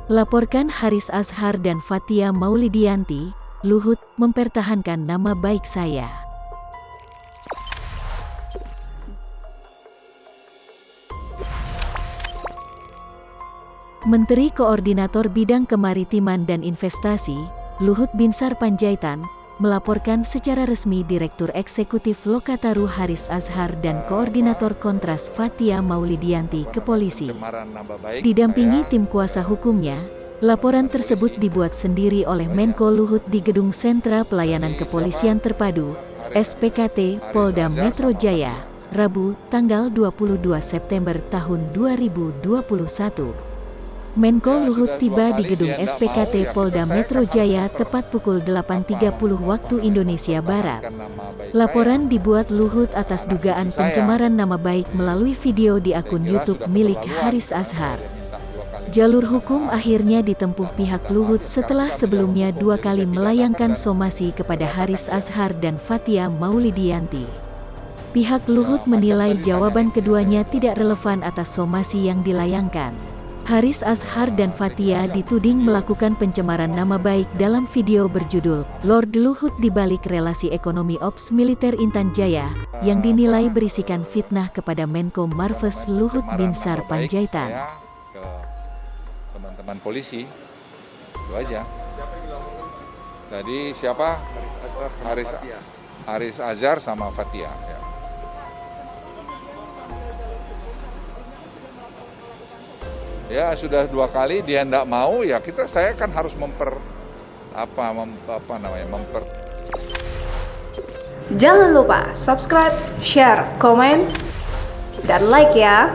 Laporkan Haris Azhar dan Fathia Maulidiyanti, Luhut mempertahankan nama baik saya. Menteri Koordinator Bidang Kemaritiman dan Investasi, Luhut Binsar Panjaitan, melaporkan secara resmi Direktur Eksekutif Lokataru Haris Azhar dan Koordinator Kontras Fathia Maulidiyanti ke polisi. Didampingi tim kuasa hukumnya, laporan tersebut dibuat sendiri oleh Menko Luhut di Gedung Sentra Pelayanan Kepolisian Terpadu, SPKT, Polda Metro Jaya, Rabu, tanggal 22 September tahun 2021. Menko Luhut tiba di gedung SPKT Polda Metro Jaya tepat pukul 8.30 waktu Indonesia Barat. Laporan dibuat Luhut atas dugaan pencemaran nama baik melalui video di akun YouTube milik Haris Azhar. Jalur hukum akhirnya ditempuh pihak Luhut setelah sebelumnya 2 kali melayangkan somasi kepada Haris Azhar dan Fathia Maulidiyanti. Pihak Luhut menilai jawaban keduanya tidak relevan atas somasi yang dilayangkan. Haris Azhar dan Fathia dituding melakukan pencemaran nama baik dalam video berjudul Lord Luhut di balik relasi ekonomi Ops Militer Intan Jaya, yang dinilai berisikan fitnah kepada Menko Marves Luhut Binsar Panjaitan. Ke teman-teman polisi, itu aja. Tadi siapa? Haris Azhar sama Fathia. Ya. Ya sudah 2 kali dia tidak mau, ya saya kan harus Jangan lupa subscribe, share, komen, dan like ya.